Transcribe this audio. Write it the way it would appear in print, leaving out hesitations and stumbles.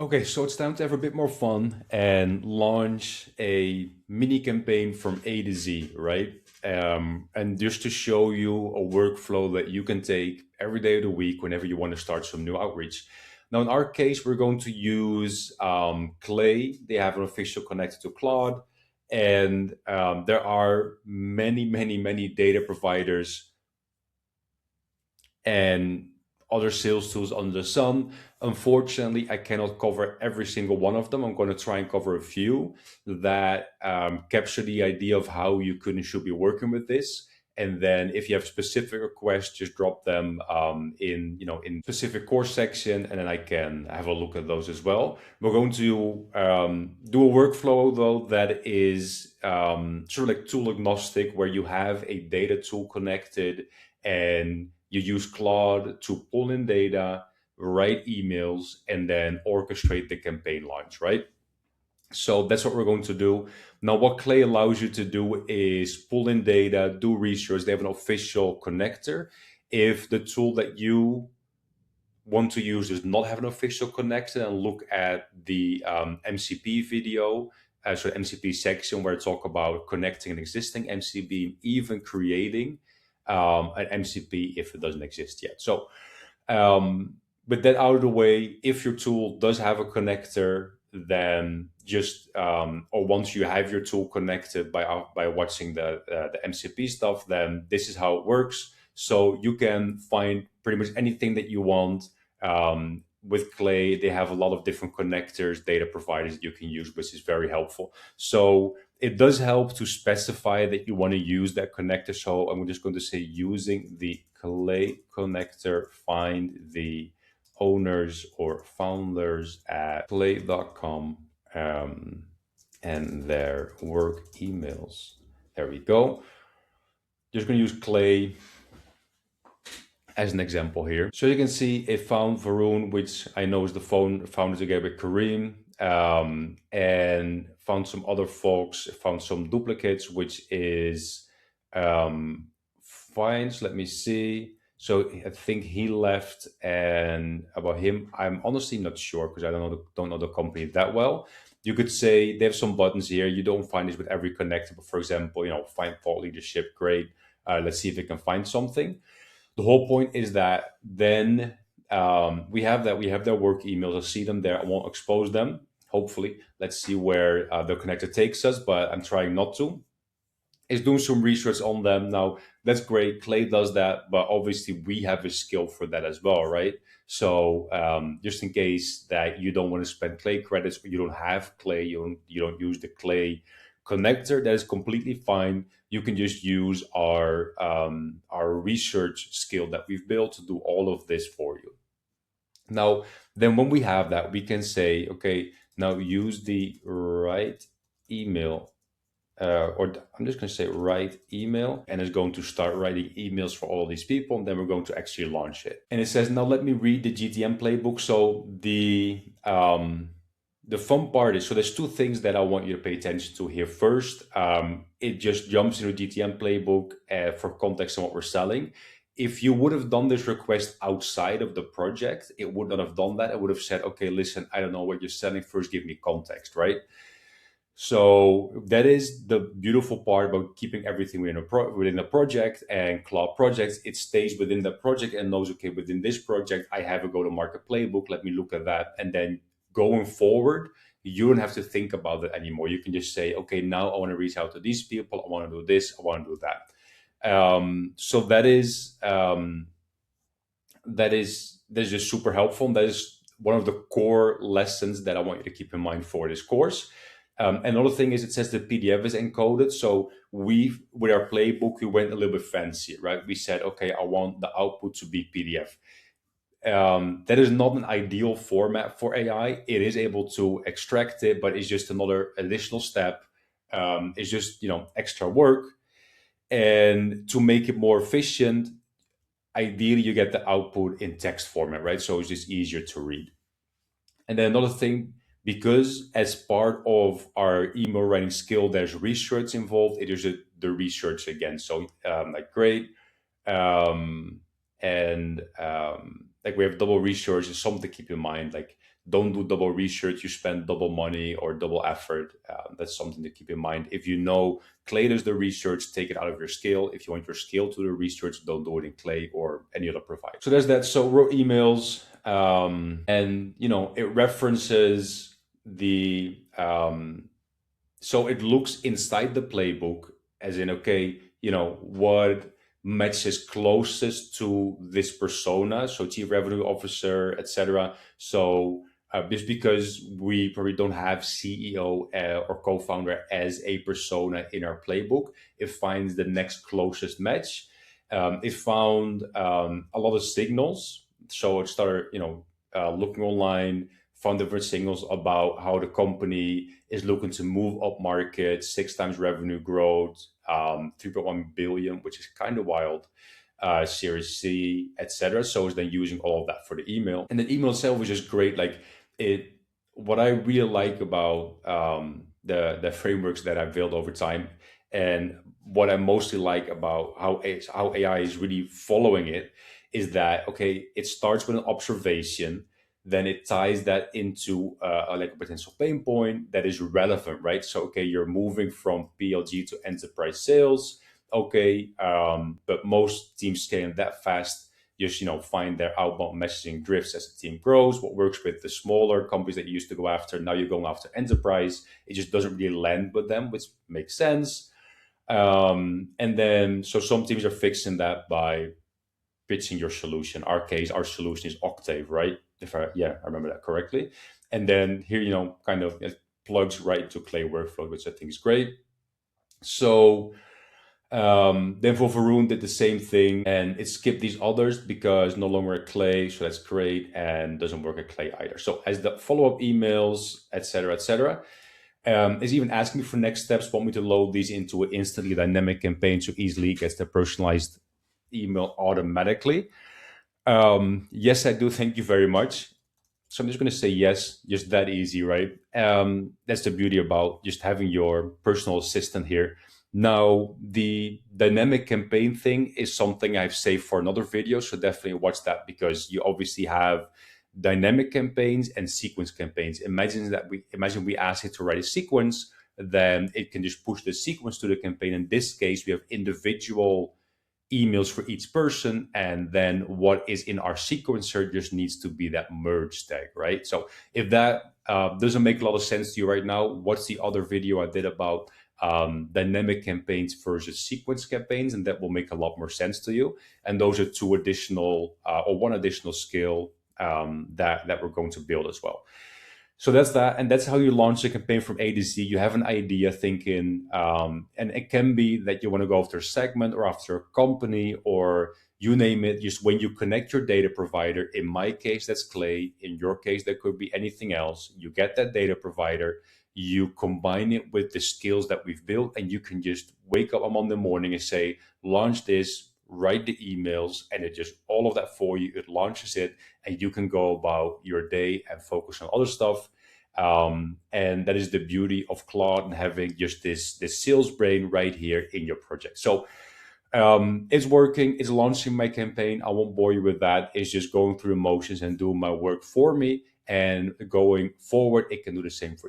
Okay, so it's time to have a bit more fun and launch a mini campaign from A to Z, right? And just to show you a workflow that you can take every day of the week whenever you want to start some new outreach. Now, in our case, we're going to use Clay. They have an official connected to Claude, and there are many data providers and other sales tools under the sun. Unfortunately, I cannot cover every single one of them. I'm going to try and cover a few that capture the idea of how you could and should be working with this. And then, if you have specific requests, just drop them in specific course section, and then I can have a look at those as well. We're going to do a workflow though that is sort of like tool agnostic, where you have a data tool connected and you use Claude to pull in data, write emails, and then orchestrate the campaign launch, right? So that's what we're going to do. Now, what Clay allows you to do is pull in data, do research. They have an official connector. If the tool that you want to use does not have an official connector, and look at the MCP video, so the MCP section where I talk about connecting an existing MCP, even creating an MCP if it doesn't exist yet. So, with that out of the way, if your tool does have a connector, then or once you have your tool connected by watching the MCP stuff, then this is how it works. So you can find pretty much anything that you want. With Clay, they have a lot of different connectors, data providers that you can use, which is very helpful. So it does help to specify that you want to use that connector. So I'm just going to say using the Clay connector, find the owners or founders at clay.com and their work emails. There we go. Just going to use Clay as an example here. So you can see it found Varun, which I know is the founder together with Kareem, and found some other folks, found some duplicates, which is fine. So let me see. So I think he left, and about him, I'm honestly not sure because I don't know the company that well. You could say they have some buttons here. You don't find this with every connector, but for example, find thought leadership. Great. Let's see if we can find something. The whole point is that then we have their work emails. I see them there. I won't expose them. Hopefully, let's see where the connector takes us. But I'm trying not to. Is doing some research on them now. That's great. Clay does that, but obviously we have a skill for that as well, right? So just in case that you don't want to spend Clay credits, or you don't have Clay, you don't use the Clay connector, that is completely fine. You can just use our research skill that we've built to do all of this for you. Now, then when we have that, we can say, okay, now use the right email, or I'm just going to say write email, and it's going to start writing emails for all these people, and then we're going to actually launch it. And it says, now let me read the GTM playbook. So the fun part is, so there's two things that I want you to pay attention to here. First, it just jumps into GTM playbook for context on what we're selling. If you would have done this request outside of the project, it would not have done that. It would have said, okay, listen, I don't know what you're selling. First, give me context, right? So that is the beautiful part about keeping everything within a project, and Cloud projects. It stays within the project and knows, okay, within this project, I have a go-to-market playbook. Let me look at that. And then going forward, you don't have to think about it anymore. You can just say, okay, now I want to reach out to these people. I want to do this. I want to do that. So that's just super helpful. And that is one of the core lessons that I want you to keep in mind for this course. Another thing is, it says the PDF is encoded. So with our playbook, we went a little bit fancy, right? We said, okay, I want the output to be PDF. That is not an ideal format for AI. It is able to extract it, but it's just another additional step. It's just, extra work. And to make it more efficient, ideally you get the output in text format, right? So it's just easier to read. And then another thing, because as part of our email writing skill, there's research involved. It is the research again. So great. And like we have double research is something to keep in mind. Like, Don't do double research. You spend double money or double effort. That's something to keep in mind. If you know Clay does the research, take it out of your scale. If you want your scale to do the research, don't do it in Clay or any other provider. So there's that. So wrote emails, and it references the so it looks inside the playbook, as in, okay, what matches closest to this persona, so chief revenue officer, etc. So just because we probably don't have CEO or co-founder as a persona in our playbook, it finds the next closest match. It found a lot of signals, so it started looking online, found different signals about how the company is looking to move up market, 6 times revenue growth, 3.1 billion, which is kind of wild, Series C, etc. So it's then using all of that for the email, and the email itself was just great. Like it, what I really like about the frameworks that I've built over time, and what I mostly like about how AI is really following it, is that, okay, it starts with an observation, then it ties that into like a potential pain point that is relevant, right? So, okay, you're moving from PLG to enterprise sales. Okay, but most teams scaling that fast just find their outbound messaging drifts as the team grows. What works with the smaller companies that you used to go after, now you're going after enterprise. It just doesn't really land with them, which makes sense. And then so some teams are fixing that by pitching your solution. Our case, our solution is Octave, right? If I remember that correctly. And then here, kind of it plugs right into Clay workflow, which I think is great. So then for Varun did the same thing, and it skipped these others because no longer a Clay, so that's great, and doesn't work at Clay either. So as the follow-up emails, etc., is even asking me for next steps, want me to load these into an instantly dynamic campaign so easily gets the personalized email automatically. Yes, I do. Thank you very much. So I'm just going to say yes, just that easy, right? That's the beauty about just having your personal assistant here. Now, the dynamic campaign thing is something I've saved for another video, so definitely watch that, because you obviously have dynamic campaigns and sequence campaigns. Imagine we ask it to write a sequence, then it can just push the sequence to the campaign. In this case, we have individual emails for each person, and then what is in our sequencer just needs to be that merge tag, right? So if that doesn't make a lot of sense to you right now, what's the other video I did about dynamic campaigns versus sequence campaigns, and that will make a lot more sense to you. And those are two additional or one additional skill that we're going to build as well. So that's that, and that's how you launch a campaign from A to Z. You have an idea, thinking, and it can be that you want to go after a segment or after a company or you name it. Just when you connect your data provider, in my case, that's Clay. In your case, that could be anything else. You get that data provider, you combine it with the skills that we've built, and you can just wake up on Monday morning and say, launch this, write the emails, and it just all of that for you. It launches it, and you can go about your day and focus on other stuff. And that is the beauty of Claude and having just this sales brain right here in your project. So it's working. It's launching my campaign. I won't bore you with that. It's just going through the motions and doing my work for me. And going forward, it can do the same for you.